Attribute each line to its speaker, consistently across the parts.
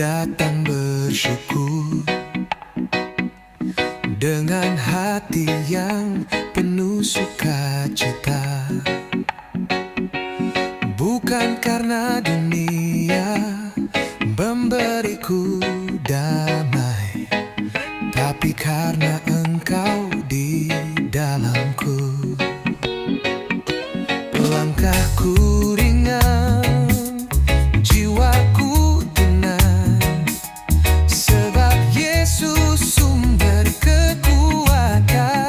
Speaker 1: datang bersyukur dengan hati yang penuh sukacita, bukan karena dunia memberiku damai, tapi karena Engkau di dalamku. Langkahku ringan, jiwaku tenang, sebab Yesus sumber kekuatan.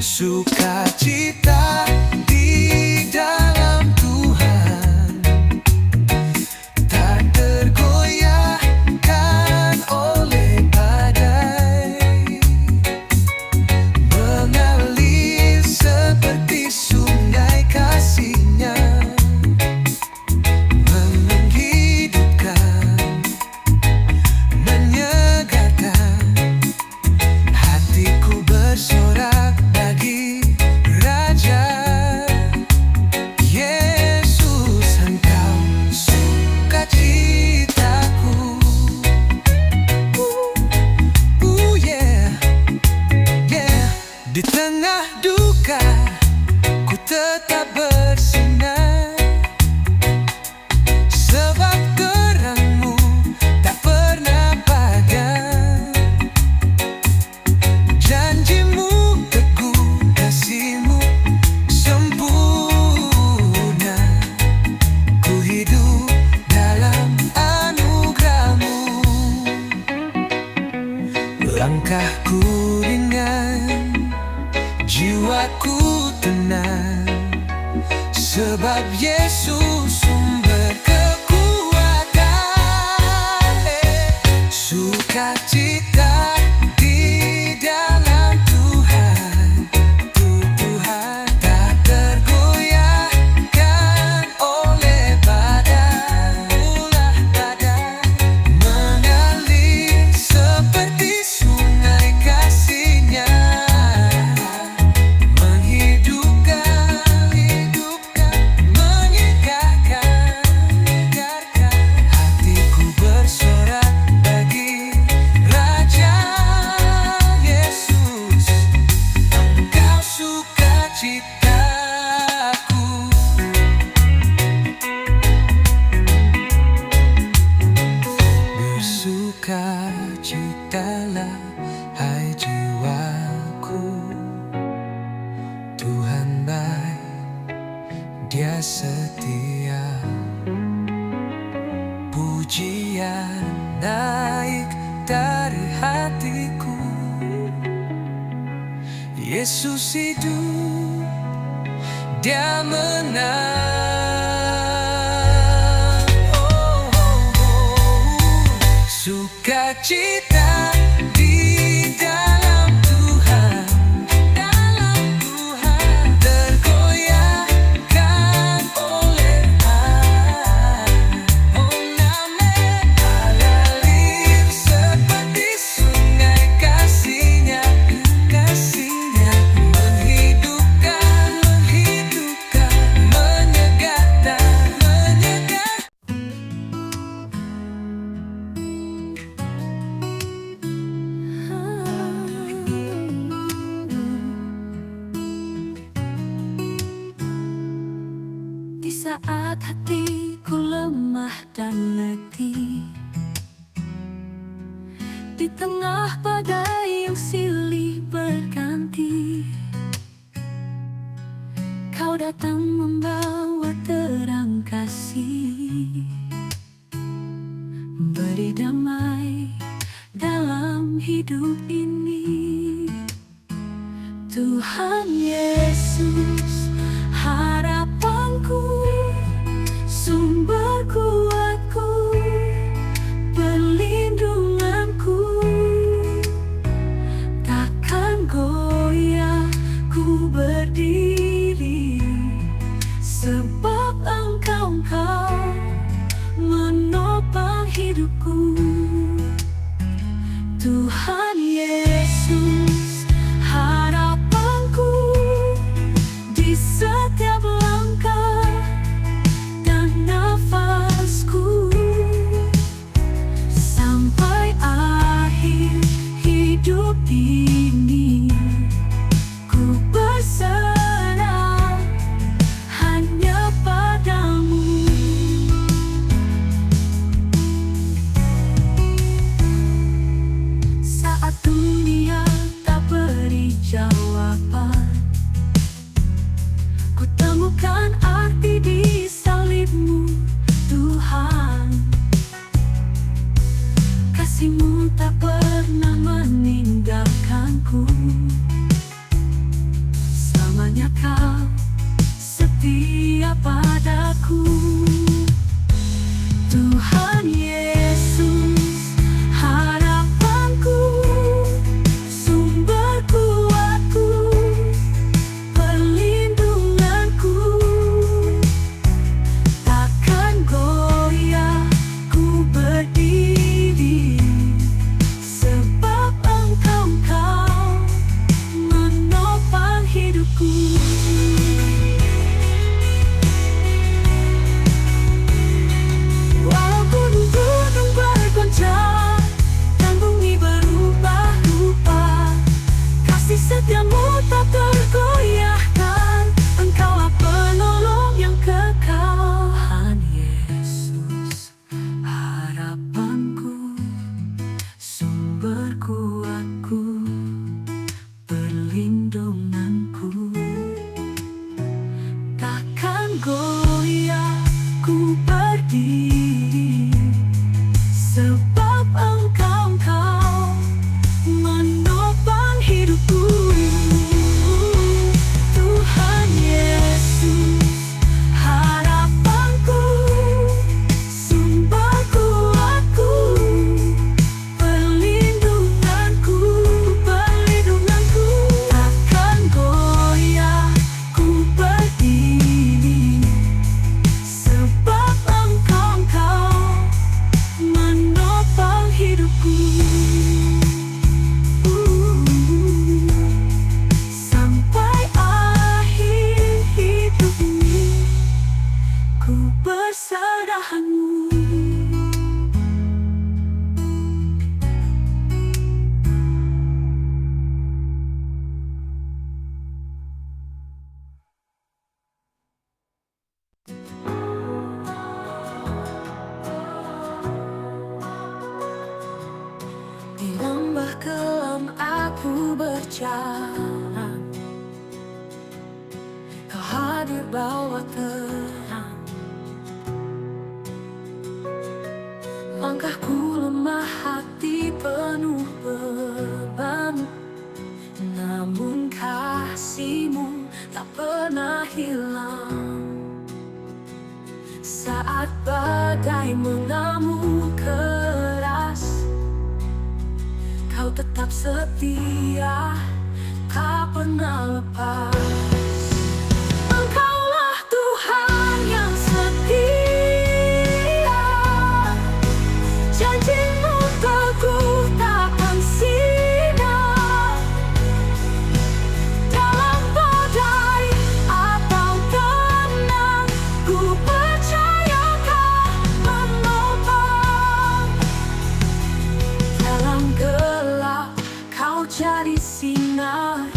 Speaker 1: Sukacita di dalam Tuhan, tak tergoyahkan oleh badai, mengalir seperti sungai kasih-Nya, menghidupkan, menyegarkan. Hatiku bersorak bagi Raja Yesus, Engkau sukacitaku. Yeah, yeah. Di tengah duka ku tetap bersinar, sebab terang-Mu tak pernah padam. Janji-Mu teguh, kasih-Mu sempurna. Ku hidup dalam anugerah-Mu. Langkahku ringan, jiwaku tenang, sebab Yesus sumber kekuatan. Sukacita di dalam Tuhan, Tuhan, tak tergoyahkan oleh badai, mengalir seperti sungai kasih-Nya, menghidupkan, menyegarkan. Hatiku bersorak bagi Raja Yesus, Engkau sukacitaku. Bersukacitalah, hai jiwaku, Tuhan baik, Dia setia. Pujian naik dari hatiku, Yesus hidup, Dia menang. Oh, oh, oh. Sukacita di dalam Tuhan, tergoyahkan oleh mengalir seperti sungai kasih-Nya, menghidupkan, menyegarkan.
Speaker 2: Di saat hatiku lemah dan letih, di tengah badai yang silih berganti, Kau datang membawa terang kasih, beri damai dalam hidup ini. Tuhan Yesus, harapanku, sumber kuatku, perlindunganku, takkan goyah ku berdiri, sebab Engkau menopang hidupku. Tuhan Yesus, kerajaan. Kau hadir bawa terang. Langkahku lemah, hati penuh beban, namun kasih-Mu tak pernah hilang. Saat badai mengamuk keras, Kau tetap setia, tak pernah lepas. Engkaulah Tuhan yang setia, janji-Mu teguh takkan sina. Dalam badai atau tenang, ku percaya Kau menopang. Dalam gelap Kau jadi sinar,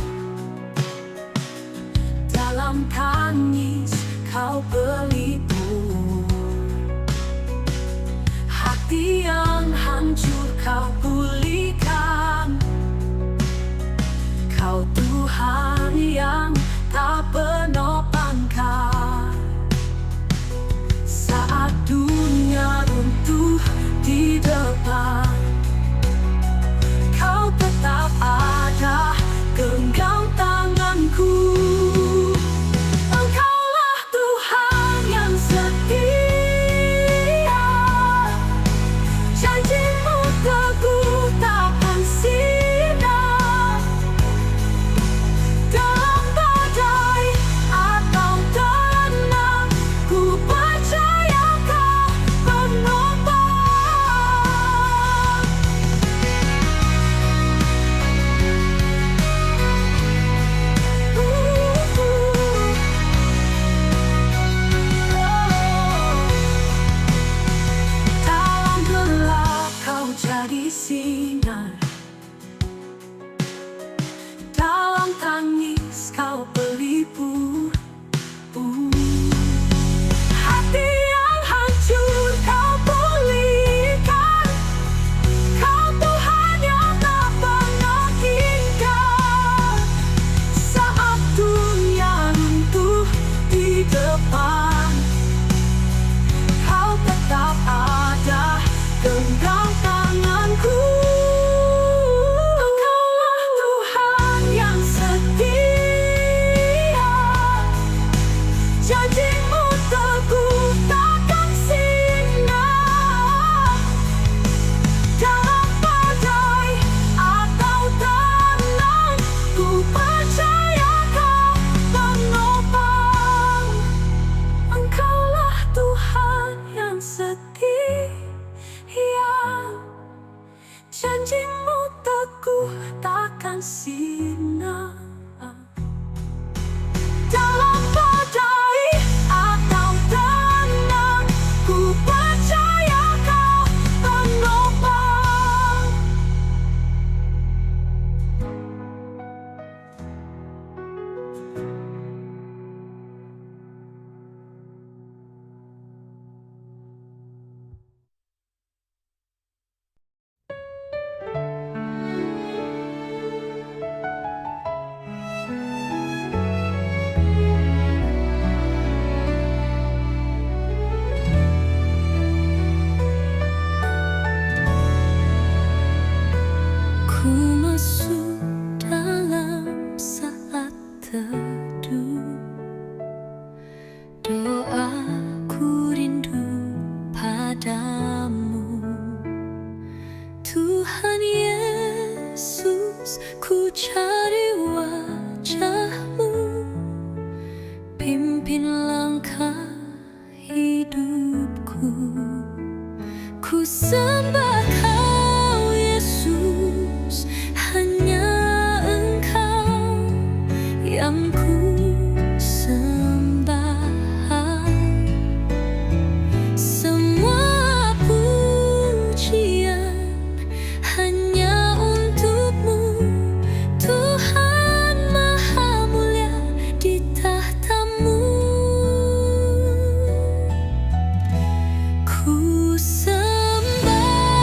Speaker 2: dalam tangis Kau berlibur. Hati yang hancur Kau pulihkan. Kau Tuhan yang tak pernah pangkal. Saat dunia runtuh di depan, Kau tetap ada, genggam tanganku. Engkaulah Tuhan yang setia, janji-Mu teguh takkan sina. Dalam badai atau tenang, ku percaya Kau menopang. Dalam gelap Kau jadi sinar, dalam tangis Kau berlibur. Hati yang hancur Kau pulihkan. Kau Tuhan yang tak pernah tinggal. Saat dunia runtuh di depan, Kau tetap ada, genggam tanganku. Engkaulah Tuhan yang setia, janji-Mu teguh takkan sina. Dalam badai atau tenang, ku percaya Kau menopang. Engkaulah Tuhan yang setia, janji-Mu teguh takkan sina. Dalam badai atau tenang, ku percaya Kau menopang. Ku masuk dalam saat teduh, doaku rindu padamu. Tuhan Yesus, ku cari wajah-Mu, pimpin langkah hidupku. Ku sembah Kau Yesus, hanya Engkau yang ku sembah. Semua pujian hanya untuk-Mu, Tuhan Maha Mulia di tahta-Mu. Ku sembah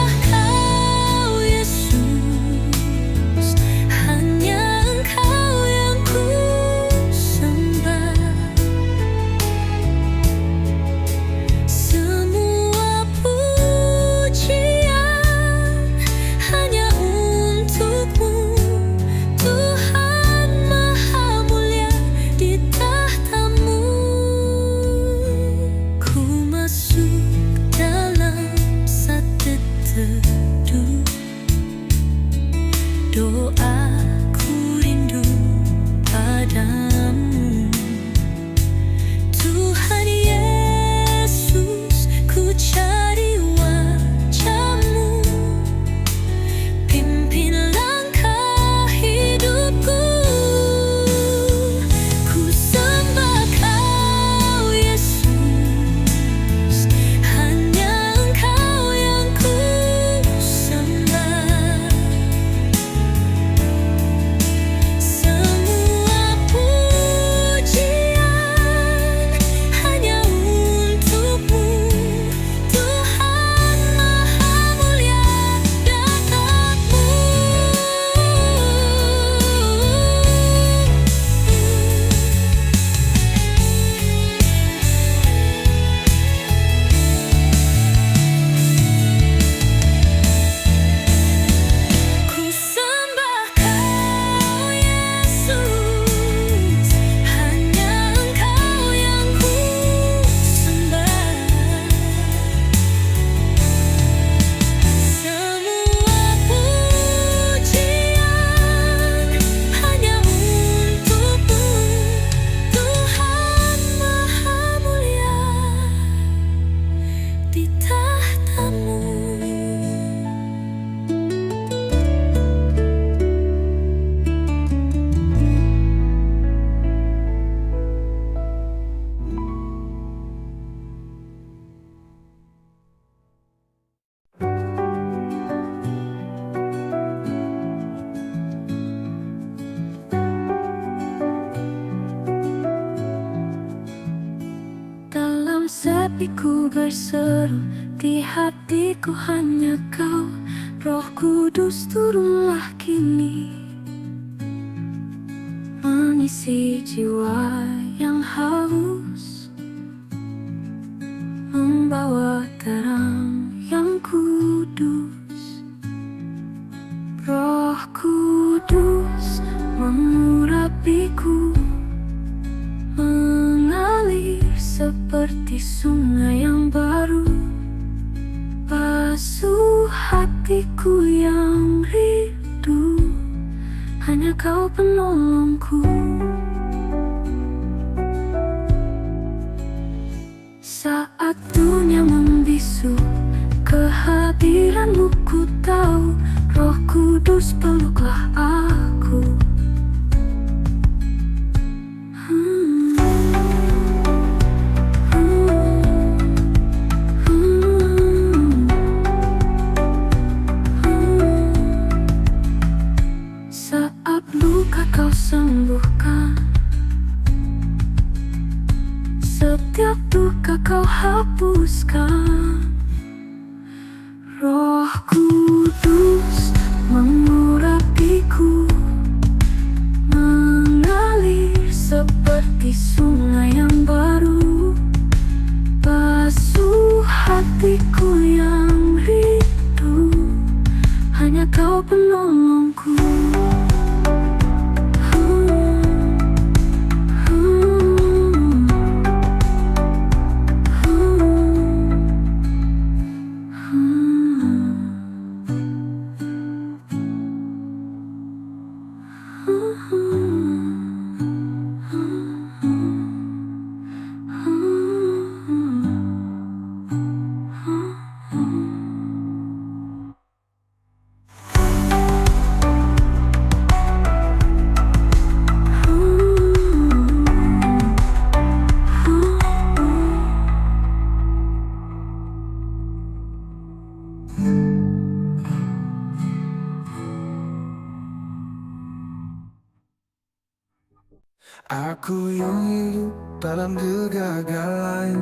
Speaker 2: hatiku berseru, di hatiku hanya kau. Roh Kudus turunlah kini, mengisi jiwa yang haus, membawa terang yang kudus. Roh Kudus mengurapiku, mengalir seperti sungai yang baru, basuh hatiku yang rindu, hanya kau penolongku. Saat dunia membisu, kehadiranmu ku tahu. Roh Kudus peluklah aku. Saat luka kau sembuhkan, setiap duka kau hapuskan. Roh Kudus mengurapiku, mengalir seperti sungai yang baru, basuh hatiku yang rindu, hanya kau penolongku.
Speaker 1: Aku yang hidup dalam kegagalan,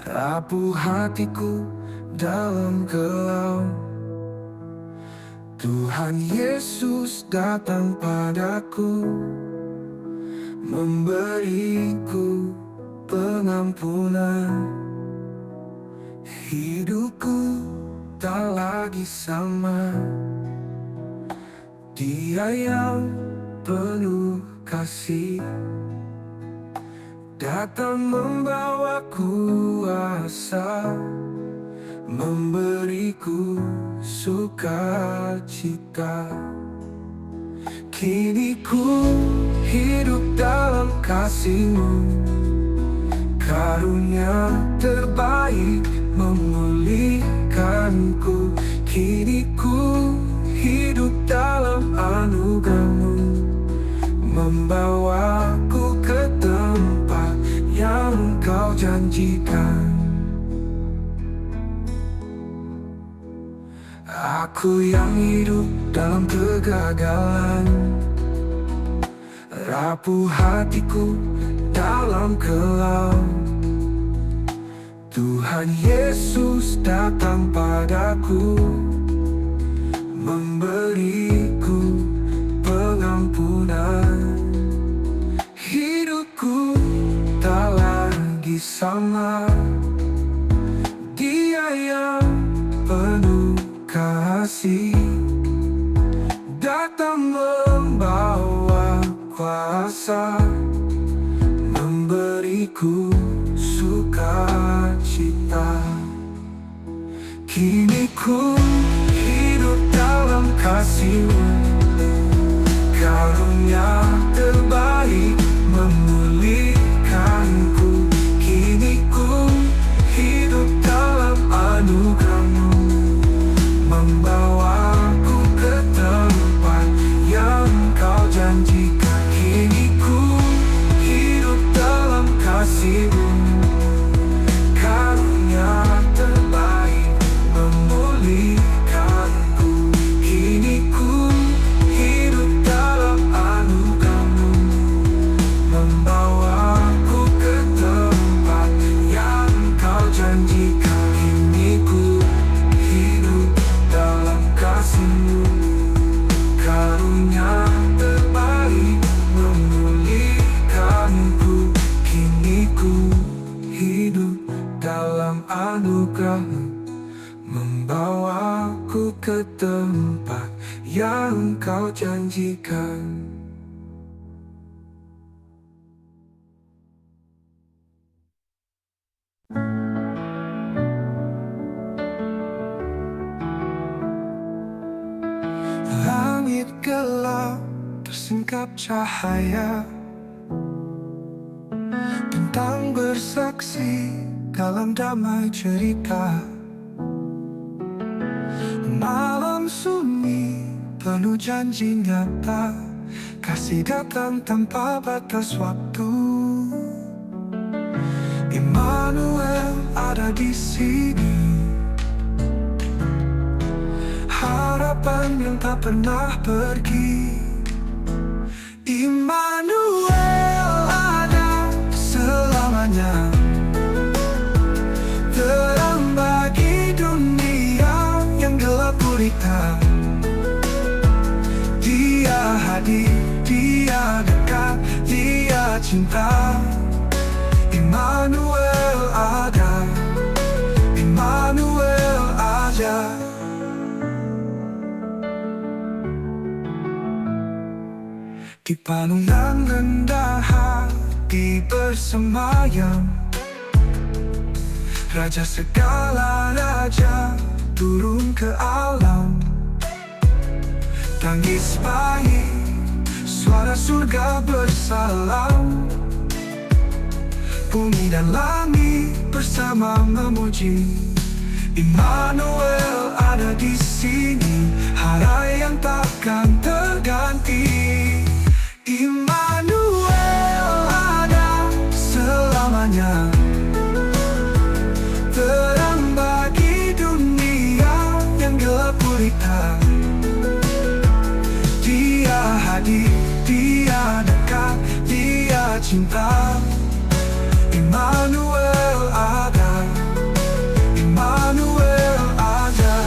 Speaker 1: rapuh hatiku dalam kelam. Tuhan Yesus datang padaku, memberiku pengampunan. Hidupku tak lagi sama, Dia yang penuh kasih datang membawa kuasa, memberiku sukacita. Kini ku hidup dalam kasih-Mu, karunia terbaik memulihkanku. Kini ku hidup dalam anugerah-Mu, membawaku ke tempat yang Kau janjikan. Aku yang hidup dalam kegagalan, rapuh hatiku dalam kelam. Tuhan Yesus datang padaku, memberiku pengampunan. Hidupku tak lagi sama, Dia yang penuh kasih datang membawa kuasa, memberiku sukacita. Kini ku hidup dalam kasih-Mu, karunia terbaik memulihkanku. Kini ku hidup dalam anugerah-Mu, membawaku ke tempat yang Kau janjikan. Kini ku hidup dalam kasih-Mu, karunia terbaik memulihkanku. Kini ku hidup dalam anugerah-Mu, membawaku ke tempat janjikan. Kini ku hidup dalam kasih-Mu, karunia terbaik memulihkanku. Kini ku hidup dalam anugerah-Mu, membawaku ke tempat yang Engkau janjikan. Langit gelap tersingkap cahaya, bintang bersaksi dalam damai cerita. Malam sunyi penuh janji nyata, kasih datang tanpa batas waktu. Immanuel ada di sini, harapan yang tak pernah pergi. Immanuel ada selamanya, terang bagi dunia yang gelap gulita. Dia hadir, Dia dekat, Dia cinta. Immanuel ada, Immanuel ada. Di palungan rendah hati bersemayam, Raja segala raja turun ke alam. Tangis bayi, suara surga bersalam. Bumi dan langit bersama memuji. Immanuel ada di sini, hara yang takkan terganti. Immanuel ada selamanya, terang bagi dunia yang gelap gulita. Dia hadir, Dia dekat, Dia cinta. Immanuel ada, Immanuel ada.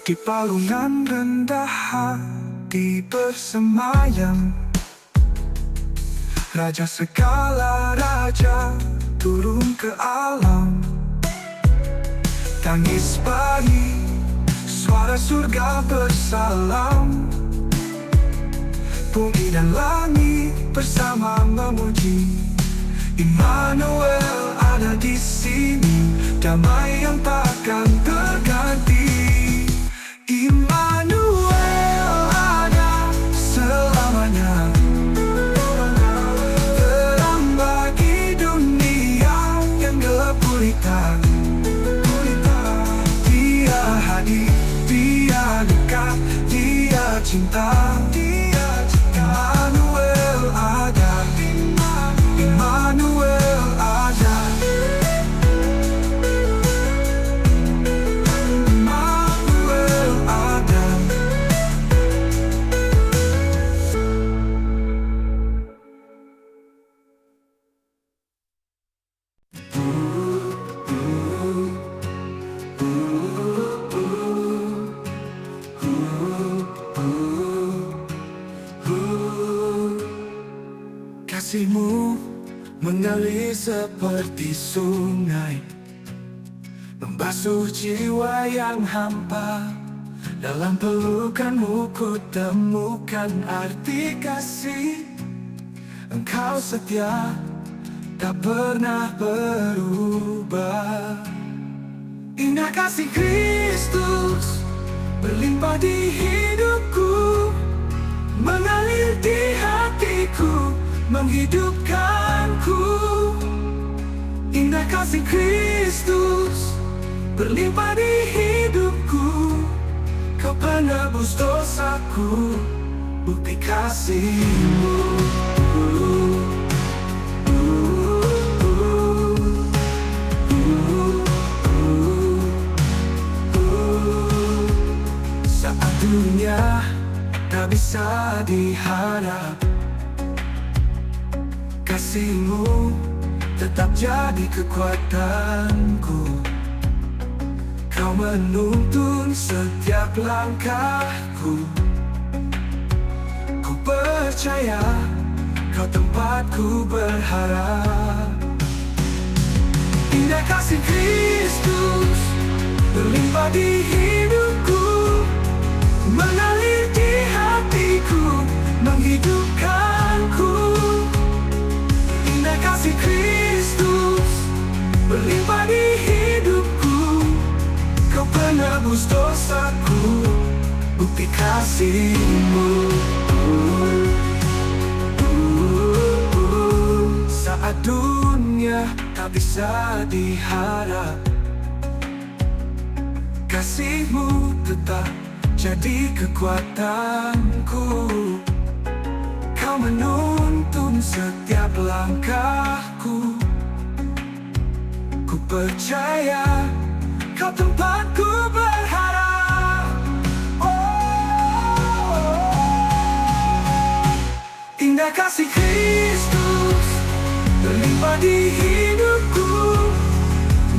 Speaker 1: Di palungan rendah hati bersemayam, Raja segala raja turun ke alam. Tangis bayi, suara surga bersalam. Bumi dan langit bersama memuji. Immanuel ada di sini, damai yang takkan terganti. Immanuel ada selamanya, terang bagi dunia yang gelap gulita. Dia hadir, Dia dekat, Dia cinta. Immanuel ada, Immanuel ada. Immanuel ada. Kasih-Mu mengalir seperti sungai, membasuh jiwa yang hampa. Dalam pelukan-Mu ku temukan arti kasih. Engkau setia, tak pernah berubah. Indah kasih Kristus berlimpah di hidupku, mengalir di hatiku, menghidupkanku. Indah kasih Kristus berlimpah di hidupku, Kau penebus dosaku, bukti kasih-Mu. dunia tak bisa diharap, kasih-Mu tetap jadi kekuatanku. Kau menuntun setiap langkahku. Ku percaya Kau tempatku berharap. Indah kasih Kristus berlimpah di hidupku, mengalir di hatiku, menghidupkanku. Indah kasih Kristus berlimpah di hidupku, Kau penebus dosaku, bukti kasih-Mu. Saat dunia tak bisa diharap, kasih-Mu tetap jadi kekuatanku. Kau menuntun setiap langkahku. Ku percaya Kau tempatku berharap. Indah kasih Kristus berlimpah di hidupku,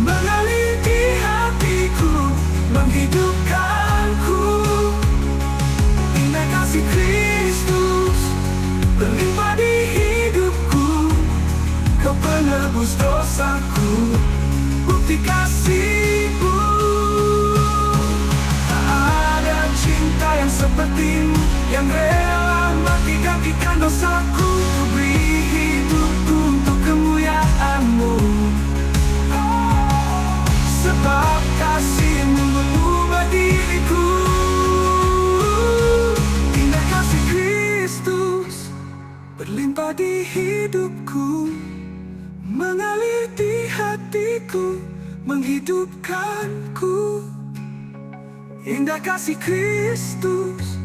Speaker 1: mengalir di hatiku, menghidupkanku. Indah kasih Kristus berlimpah di hidupku, Kau penebus dosaku, bukti kasih-Mu. Tak ada cinta yang seperti-Mu, yang rela mati gantikan dosaku. Ku beri hidupku untuk kemuliaan-Mu, sebab kasih-Mu mengubah diriku. Indah kasih Kristus berlimpah di hidupku, mengalir di hatiku, menghidupkanku. Indah kasih Kristus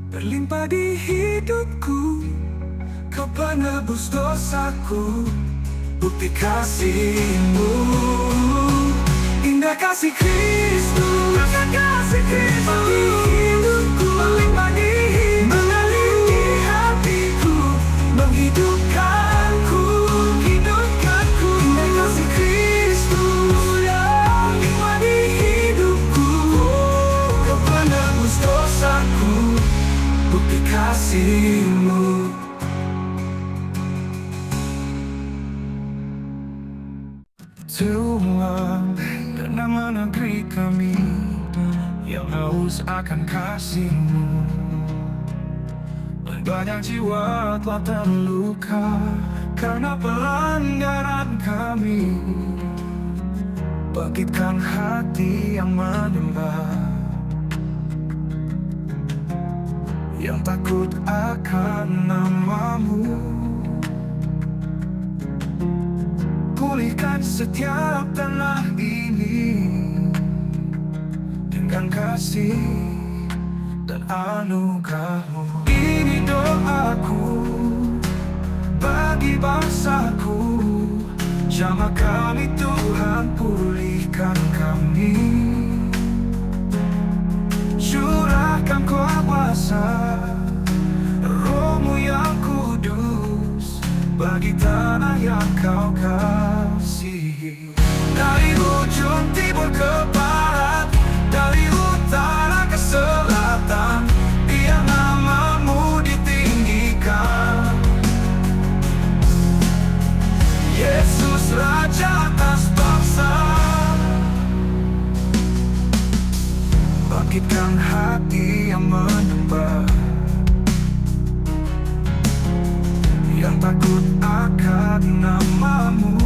Speaker 1: berlimpah di hidupku, Kau penebus dosaku, bukti kasih-Mu. Indah kasih Kristus berlimpah di hidupku, mengalir di hatiku, menghidupkanku. Indah kasih Kristus berlimpah di hidupku, Kau penebus dosaku, bukti kasih-Mu. Tuhan, dan nama negeri kami yang haus akan kasih-Mu. Banyak jiwa telah terluka karena pelanggaran kami. Bangkitkan hati yang menyembah, yang takut akan nama-Mu. Pulihkan setiap tanah ini dengan kasih dan anugerah-Mu. Ini doaku bagi bangsaku, jamah kami Tuhan, pulihkan kami. Curahkan kuasa Roh-Mu yang kudus bagi tanah yang Kau kasihi. Dari ujung timur ke barat, dari utara ke selatan, biar nama-Mu ditinggikan. Yesus Raja atas bangsa, bangkitkan hati yang menyembah, yang takut akan nama-Mu.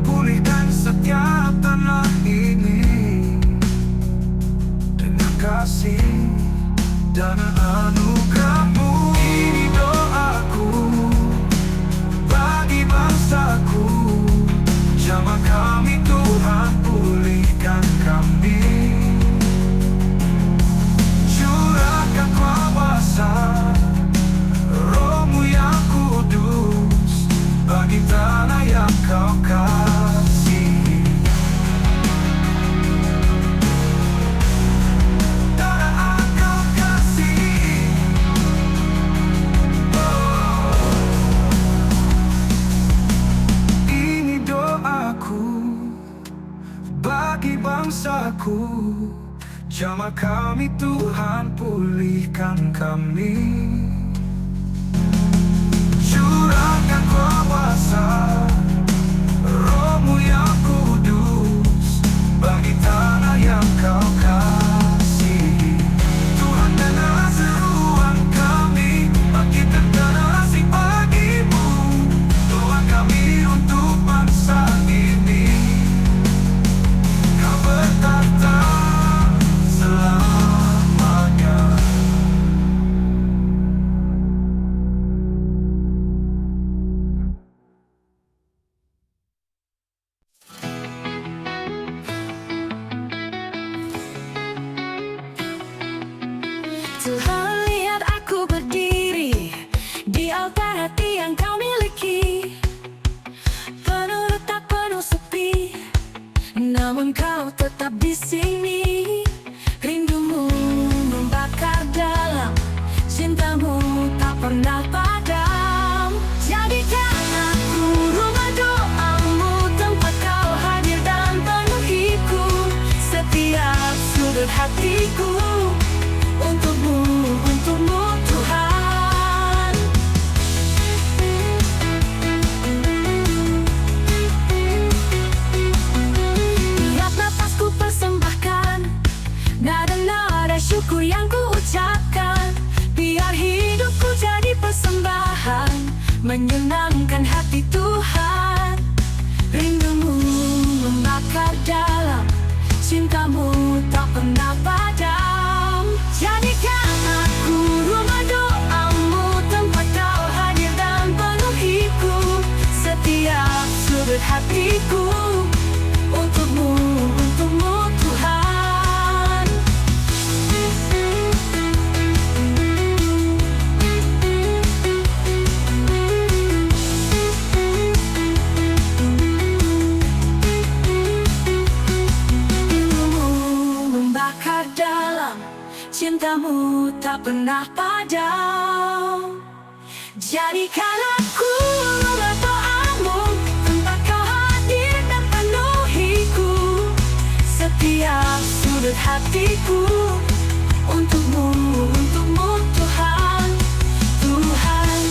Speaker 1: Pulihkan setiap tanah ini dengan kasih dan anugerah-Mu. Ini doaku bagi bangsaku, jamah kami Tuhan, pulihkan kami. Curahkan kuasa Roh-Mu yang kudus bagi tanah yang Kau kasihi. Jamah kami Tuhan, pulihkan kami. Curahkan kuasa Roh-Mu yang kudus bagi tanah yang Kau kasihi. Tuhan, dengar seruan kami, bangkitkan generasi pagi-Mu. Doa kami untuk bangsa ini, Kau bertata selamanya.
Speaker 2: Tuhan, lihat aku berdiri di altar hati yang Kau miliki. Penuh retak, penuh sepi, namun Kau tetap di sini. Rindumu membakar dalam, cintamu tak pernah padam. Jadikan aku rumah doamu, tempat Kau hadir dan penuhiku. Setiap sudut hatiku untukmu, untukmu Tuhan. Tiap nafasku persembahkan nada-nada syukur yang ku ucapkan. Biar hidupku jadi persembahan, menyenangkan hati Tuhan. Rindumu membakar dalam, cintamu tak pernah padam. Jadikan aku rumah doamu, tempat Kau hadir dan penuhiku. Setiap sudut hatiku untukmu, untukmu Tuhan. Rindumu membakar dalam, cintamu tak pernah padam. Jadikan aku rumah doamu, tempat Kau hadir dan penuhiku. Setiap sudut hatiku untukmu, untukmu Tuhan, Tuhan.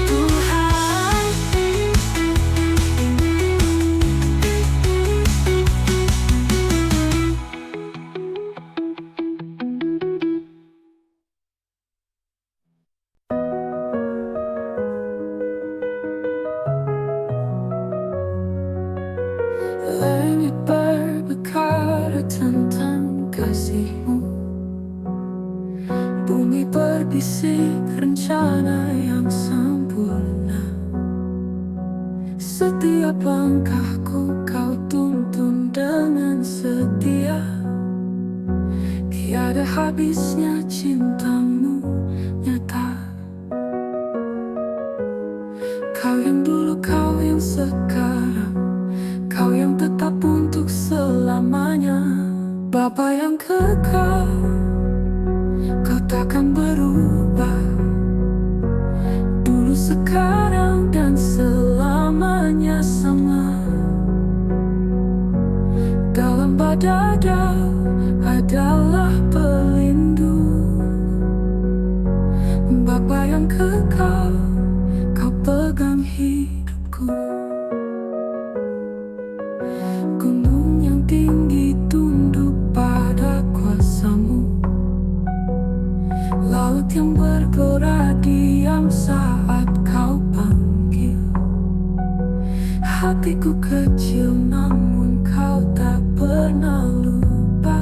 Speaker 2: Tuhan. Langit berbicara tentang kasih-Mu, bumi berbisik rencana yang sempurna. Setiap langkahku Kau tuntun dengan setia. Tiada habisnya cinta-Mu nyata. Kau yang dulu, Kau yang sekarang, Kau yang tetap untuk selamanya. Bapa yang kekal, Kau takkan berubah. Dulu, sekarang, dan selamanya sama. Dalam badada adalah pelindung. Bapa yang kekal, Kau pegang hidupku. Gunung yang tinggi tunduk pada kuasa-Mu. Laut yang bergelora diam saat Kau panggil. Hatiku kecil namun Kau tak pernah lupa.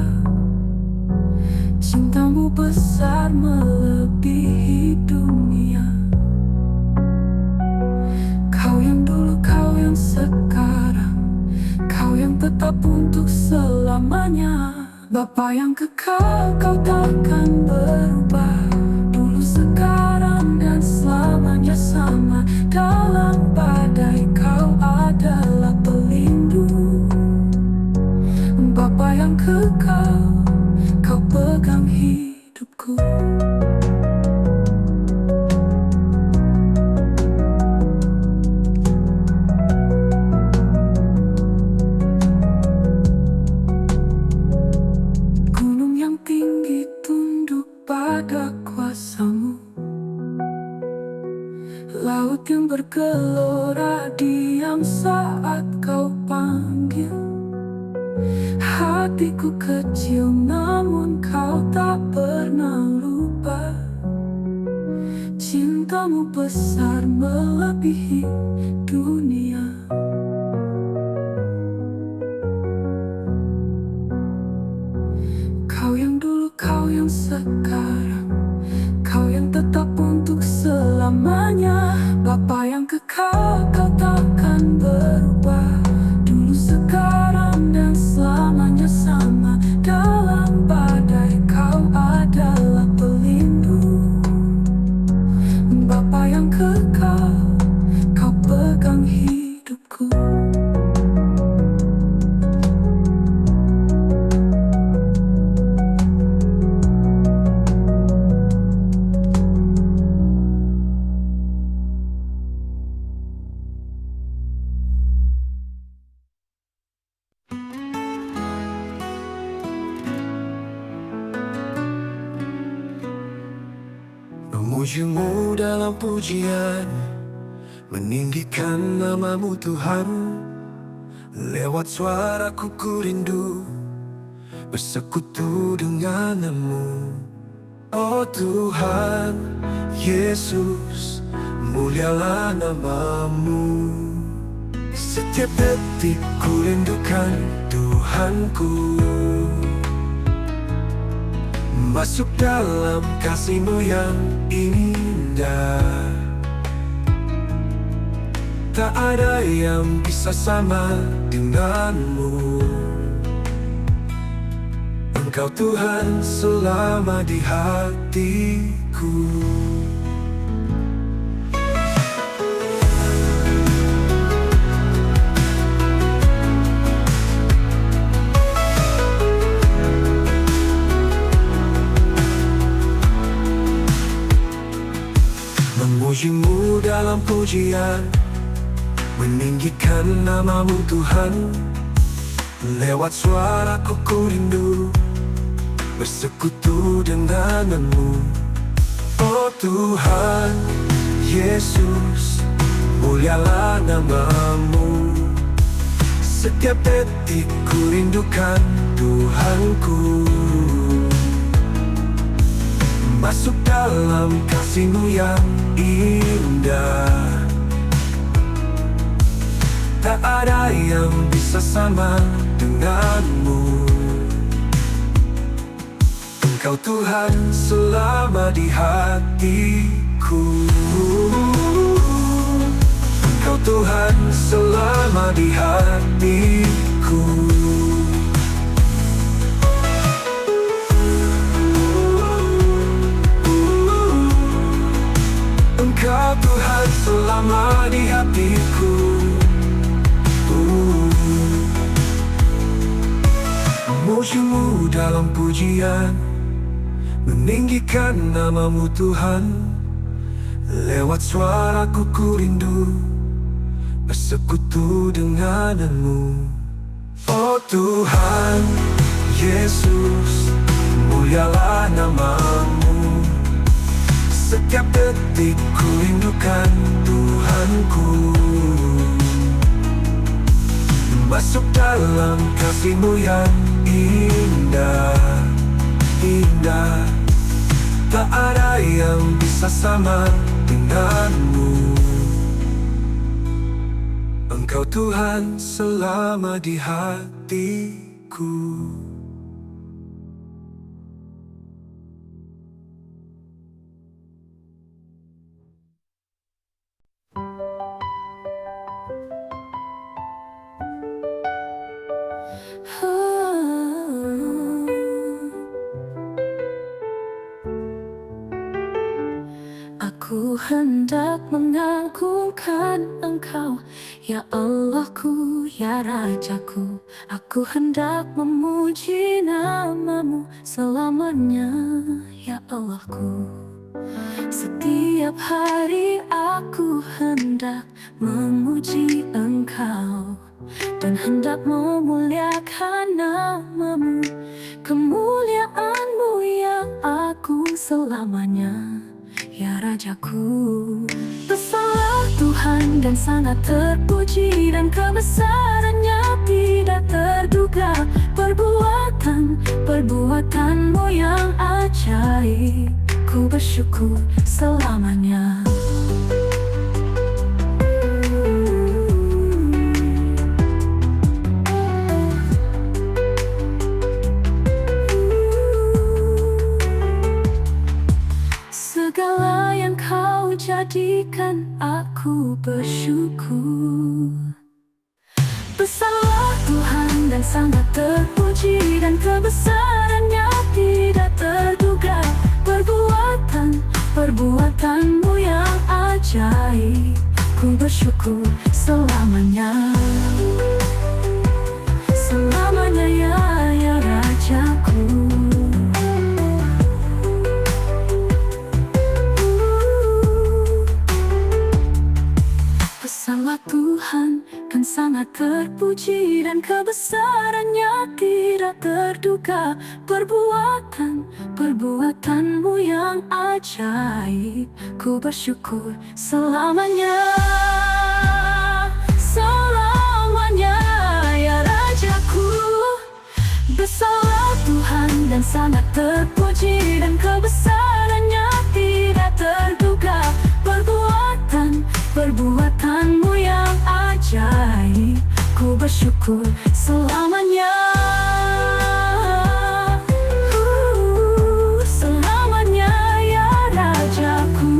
Speaker 2: Cinta-Mu besar melebihi dunia. Kau yang dulu, Kau yang sekarang, Kau yang tetap untuk selamanya. Bapa yang kekal, Kau takkan berubah. Dulu, sekarang, dan selamanya sama. Dalam badai Kau adalah pelindung. Bapa yang kekal, Kau pegang hidupku. saat kau panggil. Hatiku kecil namun kau tak pernah lupa. Cintamu besar melebihi dunia. Kau yang dulu, kau yang sekarang, kau yang tetap untuk selamanya. Bapa yang kekal, kau takkan berubah. Dulu, sekarang, dan selamanya sama. Dalam badai kau adalah pelindung. Bapa yang kekal, kau pegang hidupku.
Speaker 1: Memujimu dalam pujian, meninggikan namamu Tuhan. Lewat suaraku ku rindu bersekutu denganmu. Oh Tuhan Yesus, mulialah namamu. Setiap detik ku rindukan Tuhanku, masuk dalam kasih-Mu yang indah. Tak ada yang bisa sama denganmu. Engkau Tuhan selama di hatiku. Memujimu dalam pujian, meninggikan namamu Tuhan. Lewat suaraku ku rindu bersekutu denganmu. Oh Tuhan Yesus, mulialah namamu. Setiap detik ku rindukan Tuhanku, masuk dalam kasih-Mu yang indah. Tak ada yang bisa sama denganmu. Engkau Tuhan selama di hatiku. Engkau Tuhan selama di hatiku. Engkau Tuhan selama di hatiku. Memujimu dalam pujian, meninggikan namamu Tuhan. Lewat suaraku ku rindu bersekutu denganmu. Oh Tuhan Yesus, mulialah namamu. Setiap detik ku rindukan Tuhanku, masuk dalam kasih-Mu yang indah, indah. Tak ada yang bisa sama denganmu. Engkau Tuhan selama di hatiku.
Speaker 2: Aku hendak mengagungkan Engkau, ya Allahku, ya Rajaku. Aku hendak memuji namamu selamanya, ya Allahku. Setiap hari aku hendak memuji Engkau dan hendak memuliakan namamu. Kemuliaan-Mu yang aku selamanya, ya Rajaku. Besarlah Tuhan dan sangat terpuji, dan kebesarannya tidak terduga. Perbuatanmu yang ajaib, ku bersyukur selamanya. Segala yang kau jadikan, aku bersyukur. Besarlah Tuhan dan sangat terpuji, dan kebesarannya tidak terduga. Perbuatanmu yang ajaib, ku bersyukur selamanya. Selamanya ya Rajaku. Besarlah Tuhan kan sangat terpuji, dan kebesarannya tidak terduga. Perbuatanmu yang ajaib, ku bersyukur selamanya. Selamanya ya Rajaku. Besarlah Tuhan dan sangat terpuji, dan kebesarannya tidak terduga. Perbuatanmu yang ajaib, ku bersyukur selamanya. Selamanya ya Rajaku.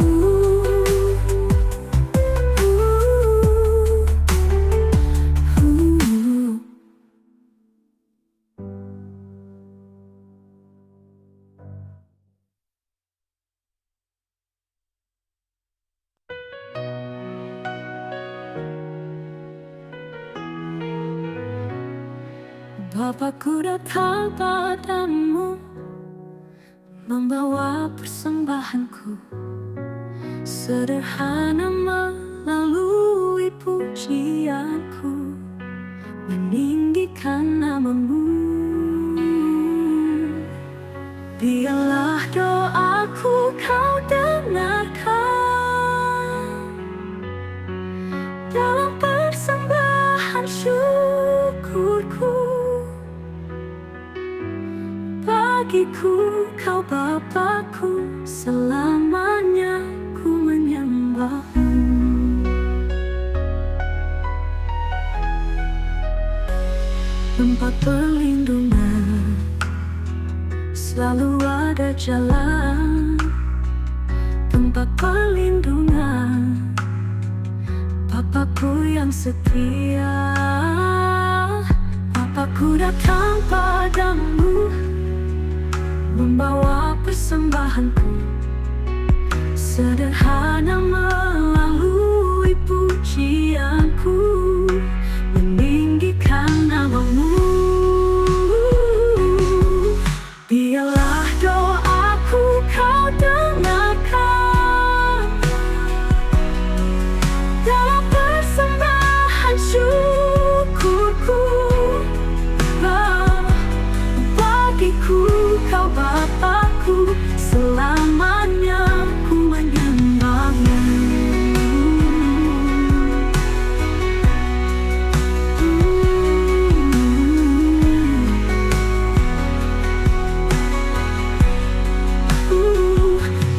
Speaker 2: Bapakku datang padamu, membawa persembahanku, sederhana melalui pujianku, meninggikan namamu. Biarlah doaku kau dengarkan, dalam persembahan syukurku. Bagiku kau Bapakku, selamanya ku menyembahmu. Tempat perlindungan, selalu ada jalan. Tempat perlindungan, Bapakku yang setia. Bapakku datang padamu, membawa persembahanku, sederhana melalui pujianku, meninggikan namamu. Biarlah doaku kau dengarkan, dalam persembahan syukurku. Bagiku kau Bapakku, selamanya ku menyembahmu.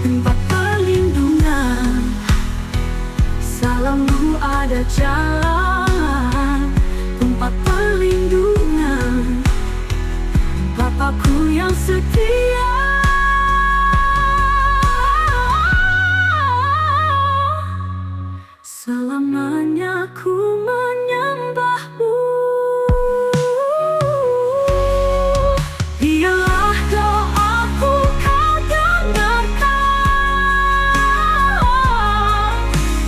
Speaker 2: Tempat perlindungan, selalu ada jalan. Tempat perlindungan, Bapakku yang setia. Selamanya ku menyembahmu. Biarlah doaku kau dengarkan,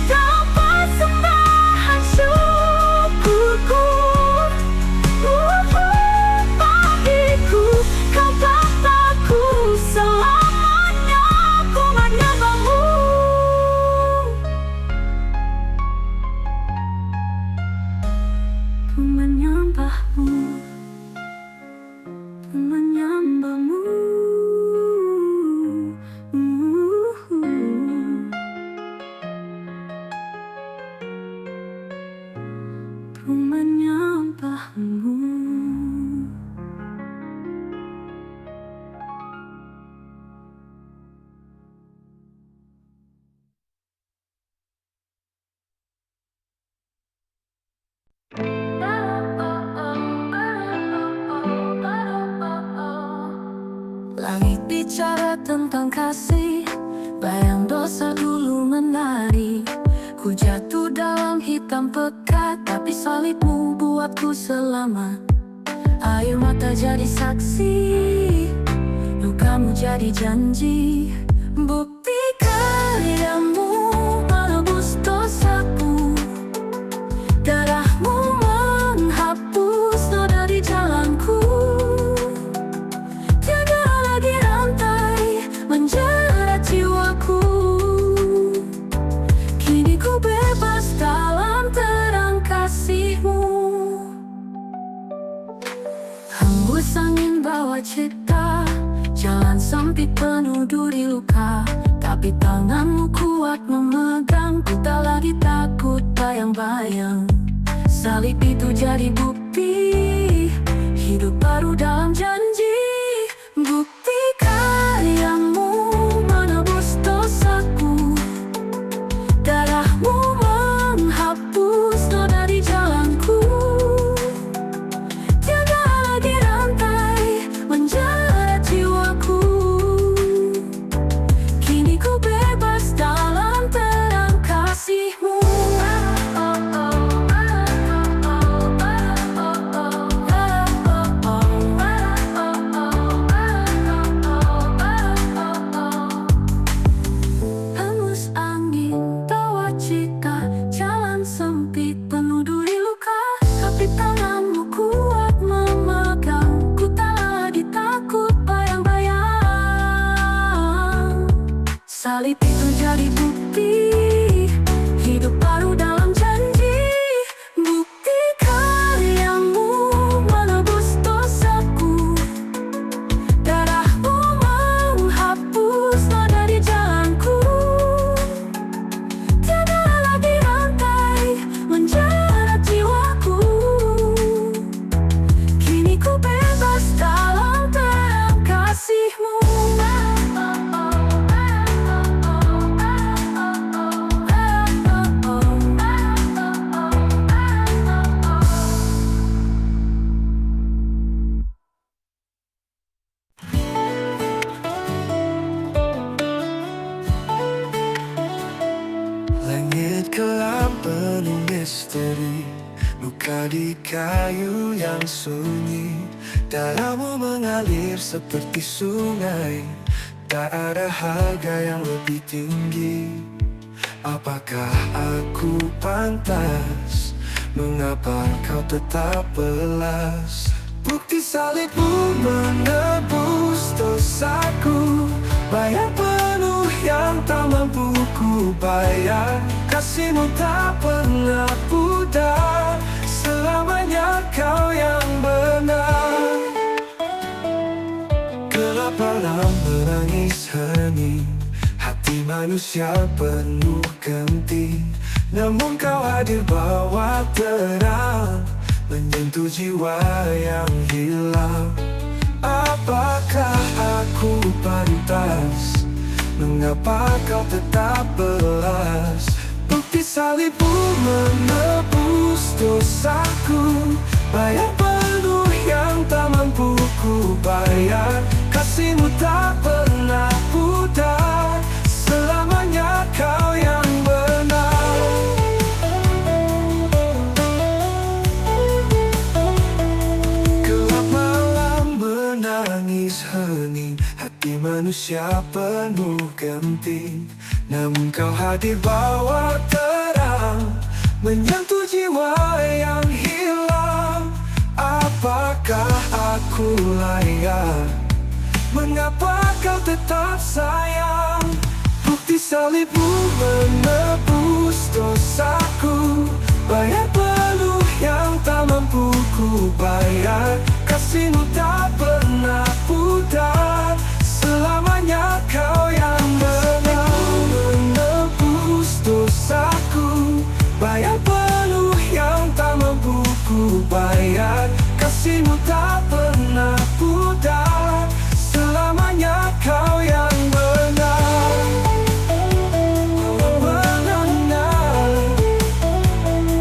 Speaker 2: dalam persembahan syukurku. Bagiku kau Bapakku, selamanya ku menyembahmu. Ku menyembahmu, ku menyembahmu. tanpamu. Langit bicara tentang kasih, bayang dosa dulu menari. Ku jatuh dalam hitam pekat, tapi salibmu buatku selamat. Air mata jadi saksi, lukamu jadi janji. Bukti karyamu menebus dosaku, darahmu menghapus noda di jalanku. Tiada lagi rantai menjerat jiwaku, kini ku bebas dalam terang kasih-Mu. Hembus angin bawa cita, jalan sempit penuh duri luka, tapi tangan-Mu kuat memegang. Ku tak lagi takut bayang-bayang, salib itu jadi bukti hidup baru dalam janji. Bukti karya-Mu menebus dosaku, darah-Mu menghapus noda di jalanku. Tiada lagi rantai menjerat jiwaku, kini ku bebas dalam terang kasih-Mu. Hembus angin bawa cita, jalan sempit penuh duri luka, tapi tangan-Mu kuat memegang. Ku tak lagi takut bayang-bayang, salib itu jadi bukti hidup baru dalam janji. Bukti karya-Mu menebus dosaku, darah-Mu menghapus noda di jalanku. Tiada lagi rantai menjerat jiwaku, kini ku bebas dalam terang kasih-Mu.
Speaker 1: Langit kelam penuh misteri, luka di kayu yang sunyi. Darahmu mengalir seperti sungai, tak ada harga yang lebih tinggi. Apakah aku pantas? Mengapa kau tetap belas? Bukti salibmu menebus dosaku, bayar penuh yang tak mampu ku bayar. Kasih-Mu tak pernah pudar, selamanya Kau yang benar. Gelap malam menangis hening, hati manusia penuh genting. Namun Kau hadir bawa terang, menyentuh jiwa yang hilang. Apakah aku pantas? Mengapa Kau tetap belas? Bukti salibmu menebus dosaku, bayar penuh yang tak mampu ku bayar. Kasih-Mu tak pernah pudar, selamanya Kau yang benar. Gelap malam menangis hening, hati manusia penuh genting. Namun Kau hadir bawa terang, menyentuh jiwa yang hilang. Apakah aku layak? Mengapa Kau tetap sayang? Bukti salibmu menebus dosaku, bayar penuh yang tak mampu ku bayar. Kasih-Mu tak pernah pudar, selamanya Kau yang benar. Menebus dosaku, bayar penuh yang tak mampu ku bayar. Kasih-Mu tak pernah pudar, selamanya Kau yang benar. Benar,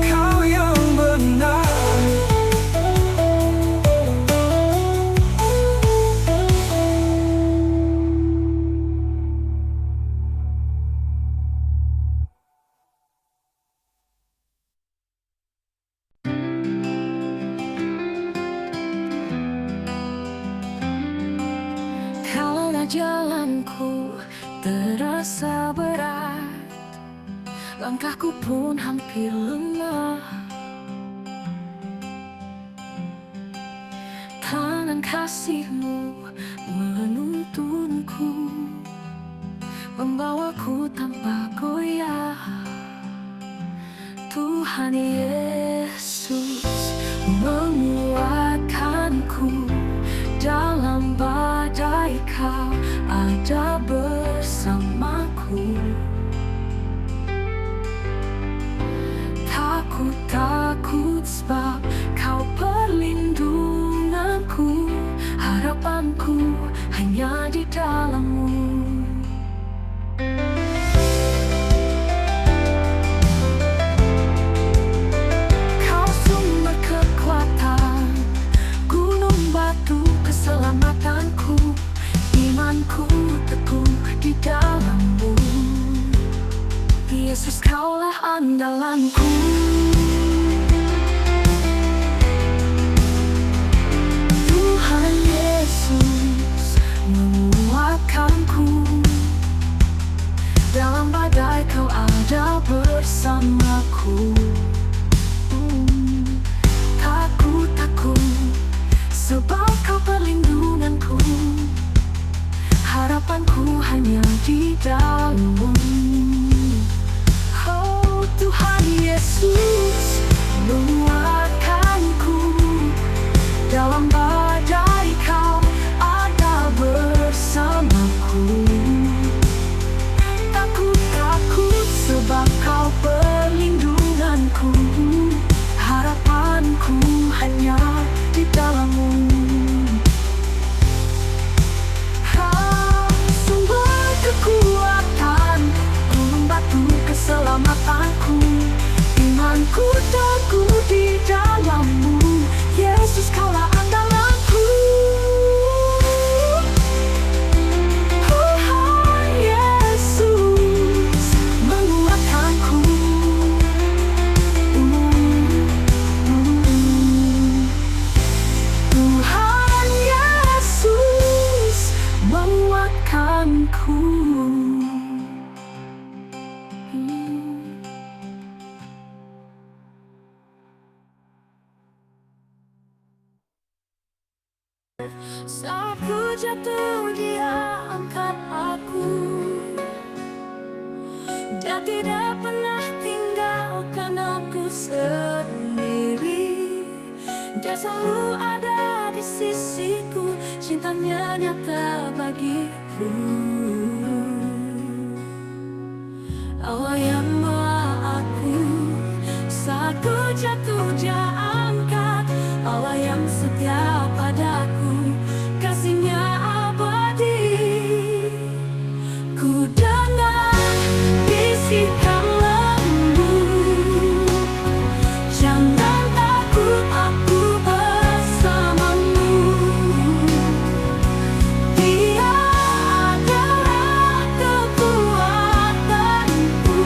Speaker 1: Kau yang benar.
Speaker 2: Kalau jalanku terasa berat, langkahku pun hampir lemah. Tangan kasih-Mu menuntunku, membawaku tanpa goyah. Tuhan Yesus menguatkanku dalam badai, Kau ada bersamaku. Takut sebab Kau perlindunganku, harapanku hanya di dalam-Mu. Kau sumber kekuatan, gunung batu keselamatanku, imanku teguh di dalam-Mu. Yesus, Kaulah andalanku. Tuhan Yesus menguatkanku, dalam badai Kau ada bersamaku. Takut sebab Kau perlindunganku, harapanku hanya di dalam-Mu. Oh Tuhan Yesus menguatkanku, dalam badai Kau ada bersamaku. Takut sebab Kau perlindunganku, harapanku hanya di dalam-Mu. Sumber kekuatan, gunung batu keselamatanku, imanku teguh di dalam-Mu. Yesus, Kaulah andalanku. Tuhan Yesus menguatkanku. Tuhan Yesus menguatkanku. Saat ku jatuh, Dia angkat aku. Dia tidak pernah tinggalkan aku sendiri. Dia selalu ada di sisiku, cintanya nyata bagiku. Allah yang bawa aku, saat ku jatuh Dia angkat. Allah yang setia padaku, kasih-Nya abadi. Ku dengar bisikan lembut, jangan takut, aku bersama-Mu. Dia adalah kekuatanku,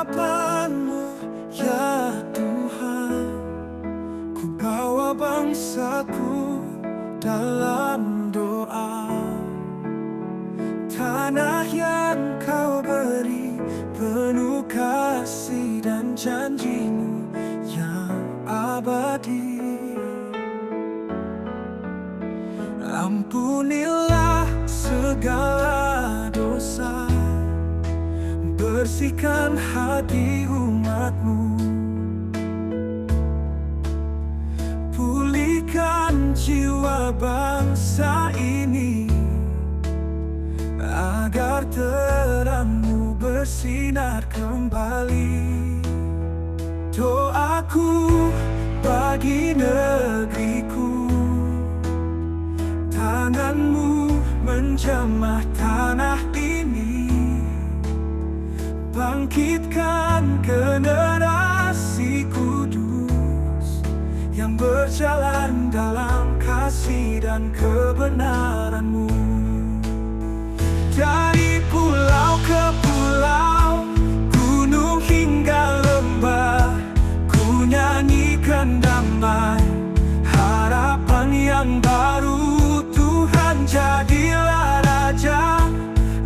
Speaker 1: harapan-Mu, ya Tuhan. Ku bawa bangsaku dalam doa. Tanah yang Kau beri penuh kasih dan janji-Mu yang abadi. Ampunilah segala dosa, bersihkan hati umat-Mu, pulihkan jiwa bangsa ini, agar terang-Mu bersinar kembali. Doaku bagi negeriku, tangan-Mu menjamah tanah ini, bangkitkan generasi kudus yang berjalan dalam kasih dan kebenaran-Mu. Dari pulau ke pulau, gunung hingga lembah, ku nyanyikan damai, harapan yang baru. Tuhan jadilah Raja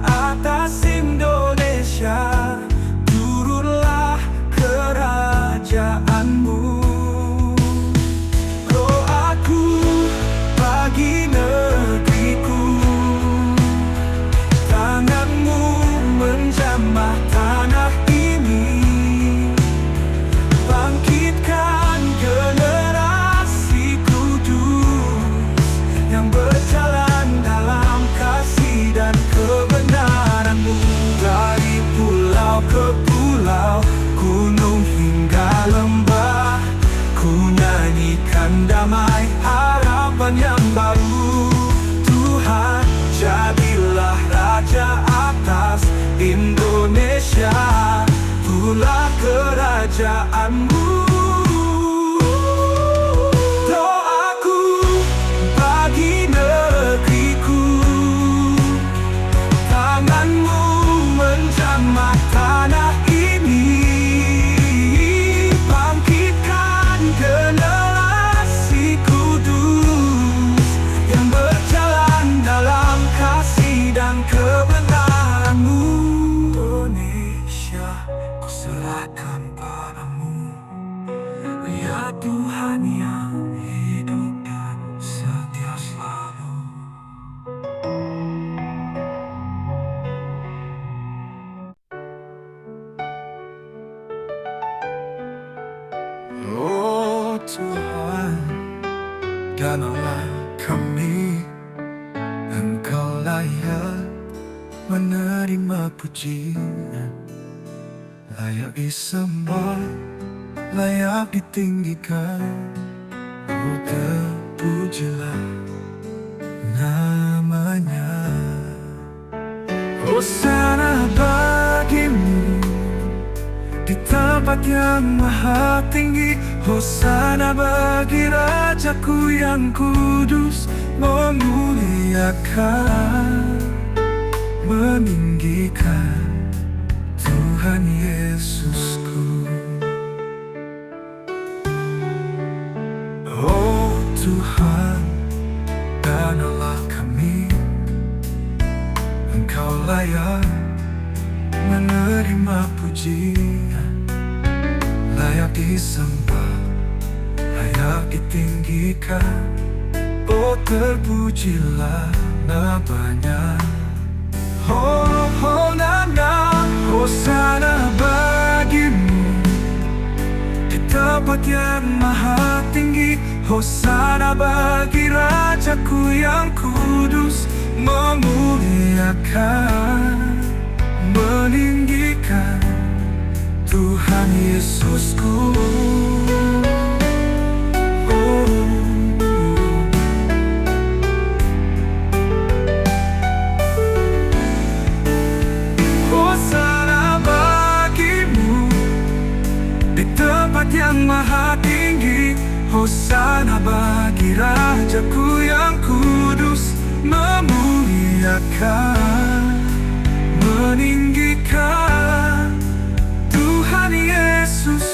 Speaker 1: atas Indonesia, turunlah kerajaan-Mu. Doaku bagi negeriku, tangan-Mu menjamah tanah ini, bangkitkan generasi kudus yang berjalan dalam kasih dan kebenaran-Mu. Dari pulau ke pulau, gunung hingga lembah, ku nyanyikan damai, harapan yang baru. Tuhan jadilah Raja atas Indonesia, turunlah kerajaan-Mu. Doaku bagi negeriku, tangan-Mu menjamah tanah ini, bangkitkan generasi kudus yang berjalan dalam kasih dan kebenaran-Mu. Indonesia ku serahkan padamu, ya Tuhan yang hidup dan setia selalu. Oh Tuhan dan Allah kami, Engkau layak menerima pujian, layak disembah, layak ditinggikan. Oh terpujilah namanya. Hosana bagi-Mu di tempat yang maha tinggi, hosana bagi Rajaku yang kudus, memuliakan, meninggikan Tuhan Yesusku. Oh Tuhan dan Allah kami, Engkau layak menerima pujian, layak disembah, layak ditinggikan. Oh terpujilah namanya. Oh, oh nana, hosana bagi-Mu di tempat yang maha tinggi, hosana bagi Rajaku yang kudus, memuliakan, meninggikan Tuhan Yesusku. Hosana bagi-Mu di tempat yang maha tinggi, hosana bagi Rajaku yang kudus, memuliakan, meninggikan Tuhan Yesus